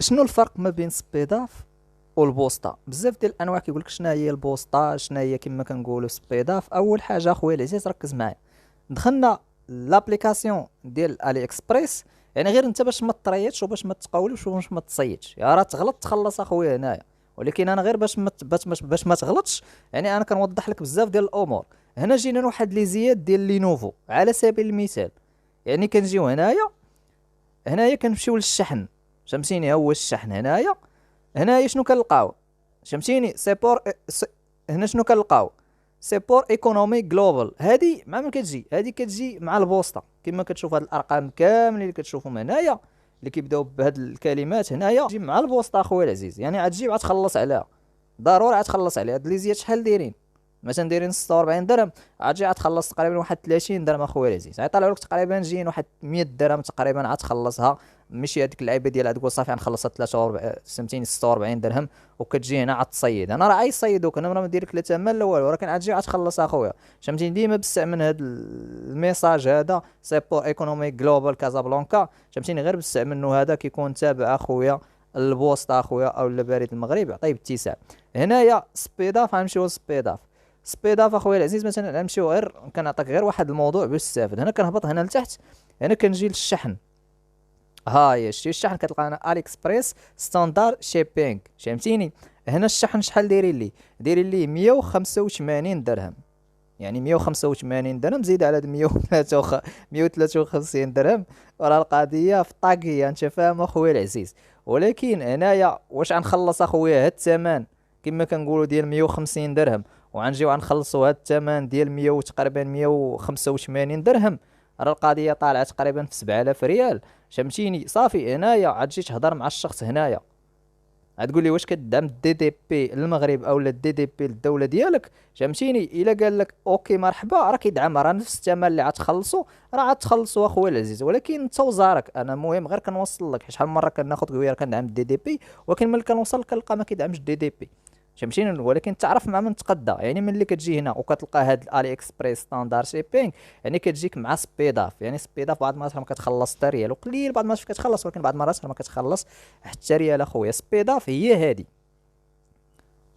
شنو الفرق ما بين سبيداف والبوسطه؟ بزاف ديال الانواع كيقول لك شنو هي البوسطه، شنو هي كما كنقولوا سبيداف. اول حاجه اخويا العزيز ركز معايا. دخلنا لابليكاسيون ديال الي اكسبريس، يعني غير انت باش ما تريتش وباش ما تقاولش وباش ما تصيدش، يا راه تغلط تخلص اخويا هنايا. ولكن انا غير باش ما تغلطش، يعني انا كنوضح لك بزاف ديال الامور. هنا جينا لواحد لي زياد ديال لينوفو على سبيل المثال. يعني كنجيو هنايا كنمشيو للشحن. فهمتيني؟ ها هو الشحن هنايا. هنايا شنو كنلقاو؟ فهمتيني؟ هنا شنو كنلقاو؟ سيبور ايكونومي جلوبال. هادي مع من كتجي؟ هادي كتجي مع البوسطه. كما كتشوف هاد الارقام كاملين اللي كتشوفهم هنايا، اللي كيبداو بهاد الكلمات هنايا، تجي مع البوسطه اخويا العزيز. يعني غتجي وغتخلص عليها، ضروري غتخلص عليها. هاد لي زياد شحال دايرين؟ مثلا دايرين 46 درهم، غتجي غتخلص تقريبا واحد 30 درهم اخويا العزيز. غيطلعوا لك تقريبا جايين واحد 100 درهم تقريبا غتخلصها. ماشي هذيك اللعيبه ديال تقول صافي غنخلصها 43 سنتين 46 درهم وكتجي هنا عتصيد. انا راه غيصيدوك، انا ما ندير لك لا ثمن لا والو، ولكن غتجي غتخلص اخويا. فهمتيني؟ ديما باستعمل هذا الميساج هذا، سي بور ايكونومي جلوبال كازابلانكا. فهمتيني؟ غير باستعمل انه هذا كيكون تابع اخويا البوسط اخويا او بريد المغرب، يعطيه باتساع. هنايا سبيداف، غنمشيو لسبيداف. سبيداف اخويا العزيز مثلا غنمشيو غير، كنعطيك غير واحد الموضوع باش تستافد. هنا كنهبط هنا لتحت، هنا كنجي للشحن. ها هي شتي الشحن، كتلقى هنا الي اكسبريس ستاندار شيبينغ. فهمتيني؟ هنا الشحن شحال دايرين ليه؟ دايرين ليه 185 درهم. يعني 185 درهم زيد على 153 درهم، وراه القضيه في الطاقيه. انت فاهم اخويا العزيز؟ ولكن هنايا واش غنخلص اخويا هاد الثمن كما كنقولوا ديال 150 درهم، وغنجيو غنخلصوا هاد الثمن ديال 100 تقريبا 185 درهم؟ راه القضيه طالعه تقريبا في 7000 ريال. فهمتيني؟ صافي هنايا غتجي تهضر مع الشخص هنايا، غتقول لي واش كدعم الدي دي بي للمغرب او الدي دي بي للدوله ديالك. فهمتيني؟ الا قال لك اوكي مرحبا، راه كيدعم، راه نفس الثمن اللي غتخلصو راه غتخلصو اخويا العزيز. ولكن انت وزارك، انا المهم غير كنوصل لك. شحال من مره كناخذ قويه كندعم الدي دي بي، ولكن ملي كنوصل كنلقى ما كيدعمش الدي دي بي. فهمتيني؟ ولكن تعرف مع من تقدى. يعني ملي كتجي هنا وكتلقى هاد الالي اكسبريس ستاندار شيبينغ، يعني كتجيك مع سبيداف. يعني سبيداف بعض المرات ما كتخلص حتى ريال، وقليل بعض المرات كتخلص، ولكن بعض المرات ما كتخلص حتى ريال اخويا. سبيداف هي هادي،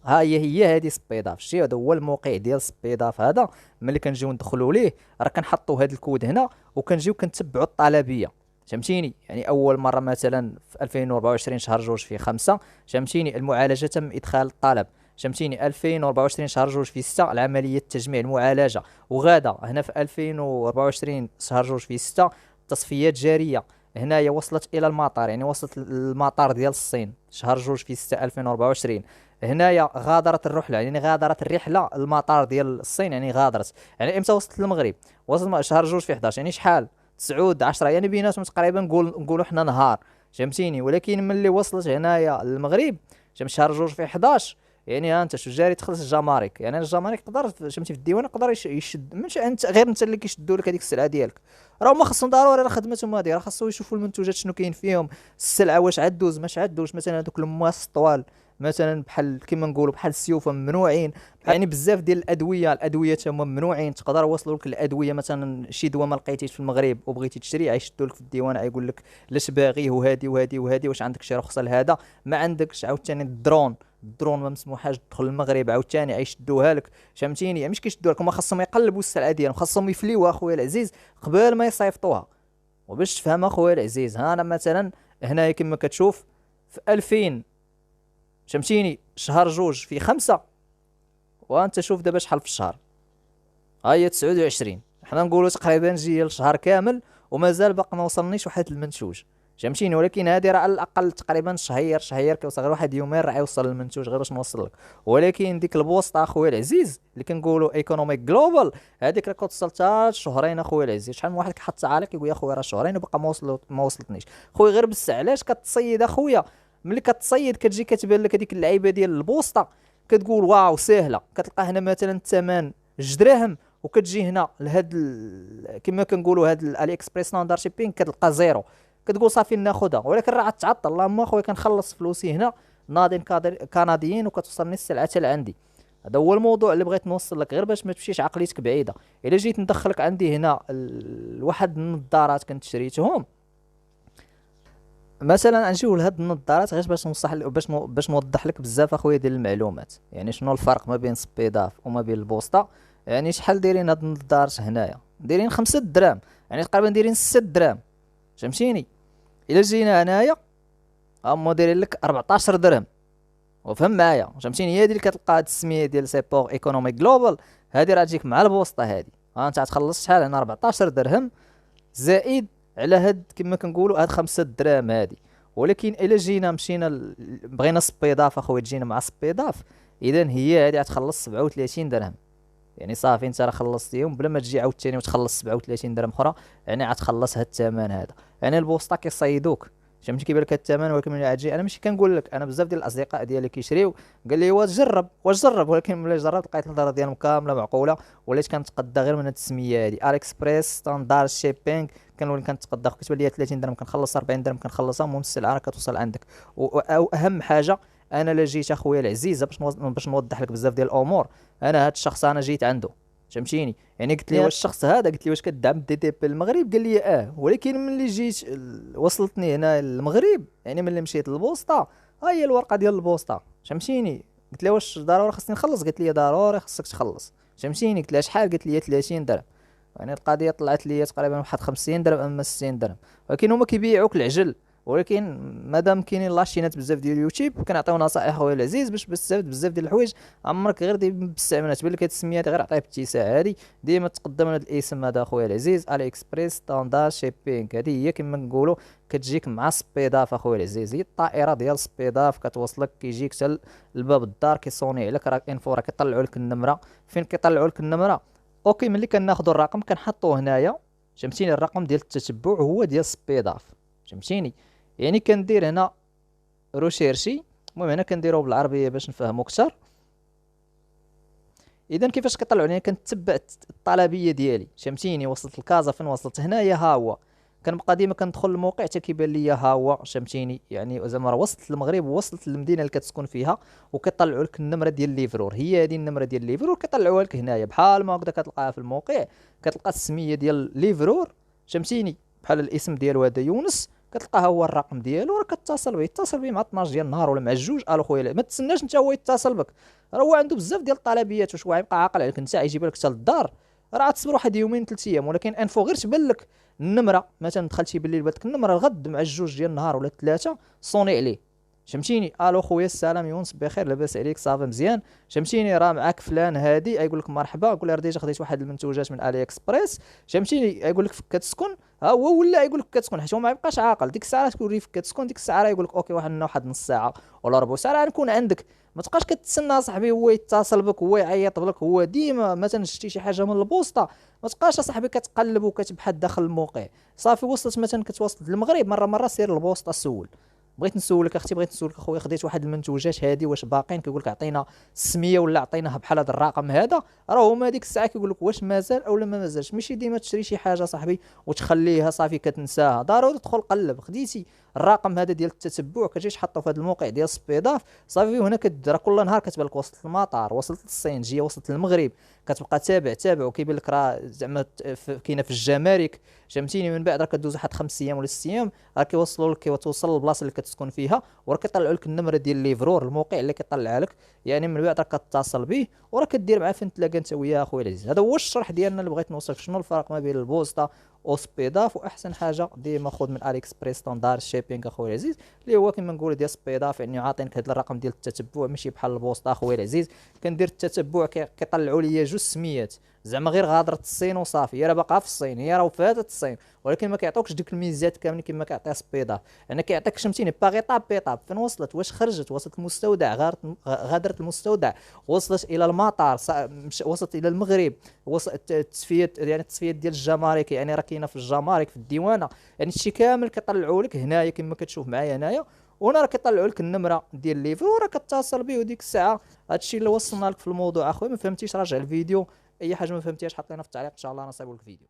ها هي هذه سبيداف. شتي؟ هذا هو الموقع ديال سبيداف هذا. ملي كنجيو ندخلوا ليه راه كنحطوا هذا الكود هنا، وكنجيو كنتبعوا الطلبيه. فهمتيني؟ يعني اول مره مثلا في 2024 شهر جوج في 5، فهمتيني، المعالجه تم ادخال الطلب. فهمتيني؟ 2024 شهر جوج في 6 العمليه تجميع المعالجه. وغادا هنا في 2024 شهر جوج في 6 تصفيات جاريه. هنايا وصلت الى المطار، يعني وصلت للمطار ديال الصين شهر جوج في 6 2024. هنايا غادرت الرحله، يعني غادرت الرحله المطار ديال الصين. يعني غادرت، يعني امتى وصلت للمغرب؟ وصلت شهر جوج في 11، يعني شحال؟ 9 10، يعني بيناتهم تقريبا نقولوا حنا نهار. فهمتيني؟ ولكن ملي وصلت هنايا للمغرب شهر جوج في 11، يعني ها انت شو جاري تخلص الجمارك. يعني الجمارك تقدر فهمتي في الديوان يقدر يشد، مش انت غير انت اللي كيشدوا لك هذيك السلعه ديالك. راه هما خصهم ضروري، راه خدمتهم هذه، راه خاصهم يشوفوا المنتوجات شنو كاين فيهم، السلعه واش عدوز ماش عدوش. مثلا هذوك المواس الطوال مثلا بحال كيما نقولوا بحال السيوفه ممنوعين. يعني بزاف ديال الادويه تما ممنوعين. تقدر يوصلوا لك الادويه، مثلا شي دواء ما لقيتيش في المغرب وبغيتي تشري، غيشدوا لك في الديوان غيقول لك لاش باغيه، وهادي وهادي وهادي، واش عندك شي رخصه لهذا، ما عندكش. عاوتاني الدرون ما مسموحاش تدخل المغرب، عاوتاني غيشدوها لك. فهمتيني؟ يعني مش كيشدوها لك، هما خاصهم يقلبوا السلعه ديالهم، خاصهم يفليوها اخويا العزيز قبل ما يصيفطوها. وباش تفهم اخويا العزيز، ها انا مثلا هنايا كما كتشوف في 2000، فهمتيني، شهر جوج في 5، وانت شوف دابا شحال في الشهر. ها هي 29، حنا نقولوا تقريبا جي الشهر كامل ومازال باقي ما وصلنيش واحد المنتوج. فهمتيني؟ ولكن هذه راه على الاقل تقريبا شهير كيوصل، غير واحد يومين راه يوصل المنتوج غير باش نوصل لك. ولكن ديك البوسطه اخويا العزيز اللي كنقولوا ايكونوميك جلوبال، هذيك راه كتوصل حتى شهرين اخويا العزيز. شحال من واحد كيحط عليك يقول يا خويا راه شهرين وباقي ما وصلتنيش. خويا غير بس علاش كتصيد اخويا؟ ملي كتصيد كتجي كتبان لك هذيك اللعيبه ديال البوسطه، كتقول واو سهله. كتلقى هنا مثلا الثمن جوج دراهم، وكتجي هنا لهاد كما كنقولوا هاد الالي اكسبريس ستاندر شيبين كتلقى زيرو. كتقول صافي ناخذها، ولكن راه غتعطل. اللهم اخويا كنخلص فلوسي هنا ناضين كنديين وكتوصلني السلعه حتى لعندي. هذا هو الموضوع اللي بغيت نوصل لك، غير باش ما تمشيش عقليتك بعيده. الا جيت ندخلك عندي هنا واحد النظارات كنت شريتهم. مثلا غنجيو لهاد النظارات غير باش نوضح باش نوضح لك بزاف اخويا ديال المعلومات. يعني شنو الفرق ما بين سبيداف وما بين البوسطه. يعني شحال دايرين هاد النظارات هنايا؟ دايرين 5 دراهم، يعني تقريبا دايرين 6 دراهم، فهمتيني؟ الا جينا هنايا هما دايرين لك 14 درهم. وفهم معايا، فهمتيني؟ هي دي اللي كتلقى هاد السميه ديال سيبور ايكونوميك جلوبال. هادي راه تجيك مع البوسطه هادي. ها انت غتخلص شحال هنا؟ 14 درهم زائد على هاد كما كنقولوا هاد 5 دراهم هادي. ولكن الا جينا مشينا بغينا سبيداف اخويا، تجينا مع سبيداف، اذا هي هادي غتخلص 37 درهم. يعني صافي انت راه خلصتيهم بلا ما تجي عاوتاني وتخلص 37 درهم اخرى، يعني غتخلص هاد الثمن هذا. يعني البوسطه كيصيدوك، فهمتي؟ كيبان لك الثمن، ولكن ملي غتجي انا ماشي كنقول لك، انا بزاف ديال الاصدقاء ديالي كيشريو، قال لي واش جرب واش جرب، ولكن ملي جربت لقيت الهضره ديالهم كامله معقوله، وليت كنتقدى غير من هاد السميه هادي اكسبريس ستاندار شيبينغ. كنولي كنتقدى كتبان لي 30 درهم كنخلص 40 درهم كنخلصها، المهم السلعه راه كتوصل عندك. واهم حاجه، انا لا جيت اخويا العزيز باش نوضح لك بزاف ديال الامور. انا هاد الشخص انا جيت عنده، فهمتيني؟ يعني قلت لي واش الشخص هذا، قلت لي واش كدعم دي تي بي المغرب؟ قال لي ولكن ملي جيت وصلتني هنا المغرب، يعني ملي مشيت للبوسطه، ها هي الورقه ديال البوسطه، فهمتيني؟ قلت لها واش ضروري خصني نخلص؟ قالت لي ضروري خصك تخلص، فهمتيني؟ قلت لها شحال؟ قالت لي 30 درهم. يعني القضيه طلعت لي تقريبا واحد 50 درهم اما 60 درهم. ولكن هما كيبيعوك العجل. ولكن مادام كاينين لاشينات بزاف ديال اليوتيوب كنعطيو نصائح خويا العزيز باش تستافد بزاف ديال الحوايج. عمرك غير دير بالستعمال، تبان لك هاد السميات غير عطيه باتساع هادي. ديما تقدم هاد الاسم هذا خويا العزيز، علي اكسبريس ستاندار شيبينغ. هادي هي كما نقولوا كتجيك مع سبيداف اخويا العزيز، هي الطائره ديال سبيداف كتوصلك، كيجيك حتى لباب الدار، كيصوني عليك، راه انفو، راه كيطلعوا لك النمره. فين كيطلعوا لك النمره؟ اوكي، ملي كناخذوا الرقم كنحطوه هنايا، فهمتيني؟ الرقم ديال التتبع هو ديال سبيداف، فهمتيني؟ يعني كندير هنا روشيرشي، المهم هنا كنديروه بالعربيه باش نفهمو اكثر. اذا كيفاش كيطلعوا لي؟ كنتبع الطلبيه ديالي، فهمتيني؟ وصلت لكازا، فين وصلت هنايا ها هو. كنبقى ديما كندخل الموقع حتى كيبان لي ها هو، فهمتيني؟ يعني زعما راه وصلت للمغرب ووصلت للمدينه اللي كتسكن فيها، وكيطلعوا لك النمره ديال ليفرور. هي هذه النمره ديال ليفرور كيطلعوها لك هنايا بحال ما هكذا كتلقاها في الموقع. كتلقى السميه ديال ليفرور، فهمتيني؟ بحال الاسم ديالو هذا يونس، كتلقى هو الرقم ديالو، راه كتصل به. اتصل به مع 12 ديال النهار ولا مع الجوج، الو خويا ما تسناش انت هو يتصل بك، راه هو عنده بزاف ديال الطلبيات. واش هو غيبقى عاقل عليك انت يجيب لك حتى للدار؟ راه تصبر واحد يومين 3 ايام. ولكن انفو غير تبان لك النمره، مثلا دخلتي بالليل بانت لك النمره، الغد مع الجوج ديال النهار ولا 3 صوني عليه، فهمتيني؟ الو خويا السلام يونس، بخير لاباس عليك؟ صافي مزيان، فهمتيني؟ راه معاك فلان هادي، يقول لك مرحبا، قول له ديجا خديت واحد المنتوجات من الي اكسبريس، فهمتيني؟ يقول لك فين كتسكن، ها هو ولا يقول لك كتسكن، حيت هو ما يبقاش عاقل. ديك الساعه تكون فين كتسكن، ديك الساعه يقول لك اوكي، واحد نص ساعه ولا ربع ساعه نكون عندك. ما تبقاش كتسنى صاحبي هو يتصل بك، هو يعيط لك، هو ديما مثلا شتي شي حاجه من البوسطه، ما تبقاش صاحبي كتقلب وكتبحث داخل الموقع. صافي وصلت مثلا كتوصل للمغرب، مره سير للبوسطه سول. بغيت نسولك اختي، بغيت نسولك اخويا، خديت واحد المنتوجات هادي واش باقين؟ كيقول لك عطينا السميه ولا عطيناها بحال هذا الرقم هذا. راه هما ديك الساعه كيقول لك واش مازال او لا ما مازالش. ماشي ديما تشري شي حاجه صاحبي وتخليها صافي كتنساها، ضروري تدخل قلب. خديتي الرقم هذا ديال التتبع كتجي تحطه في هذا الموقع ديال سبيداف، صافي هنا كدير كل نهار كتبان لك وصلت للمطار، وصلت للصين، جيه وصلت للمغرب. كتبقى تابع وكيبان لك راه زعما كاينه في الجمارك، فهمتيني؟ من بعد راه كدوز واحد 5 ايام ولا 6 ايام، راه كيوصلوا لك، كتوصل للبلاصه اللي كتسكن فيها، وراه كيطلعوا لك النمره ديال ليفرور، الموقع اللي كيطلعها لك. يعني من بعد راه كتصل به وراه كدير معاه فين تلاقى انت وياه اخويا العزيز. هذا هو الشرح ديالنا اللي بغيت نوصل. شنو الفرق ما بين البوسطه وسبيداف؟ واحسن حاجه ديما خذ من الي اكسبريس ستاندار شيبينغ اخويا العزيز، اللي هو كما نقولوا ديال سبيداف. يعني عاطينك هذا الرقم ديال التتبع، ماشي بحال البوسطه اخويا العزيز. كندير التتبع كيطلعوا لي جوج سميات، زعما غير غادره الصين وصافي، هي راه باقا في الصين، هي راه فاتت الصين، ولكن ما كيعطوكش ديك الميزات كاملين كما كيعطيها سبيداف. يعني كيعطيك فهمتيني باغي طاب بيطاب، فين وصلت، واش خرجت، وصلت المستودع، غادرت المستودع، وصلت الى المطار، وصلت الى المغرب، وصلت التصفيات، يعني التصفيات ديال الجمارك، يعني راه كاينه في الجمارك في الديوانه. يعني هادشي كامل كيطلعوا لك هنايا كما كتشوف معايا هنايا. وهنا راه كيطلعوا لك النمره ديال الليفر، وراه كتصل به. وديك الساعه هادشي اللي وصلنا لك في الموضوع اخويا. ما فهمتيش راجع الفيديو، اي حاجه ما فهمتيهاش حط لنا في التعليق ان شاء الله نصايبوا لك فيديو.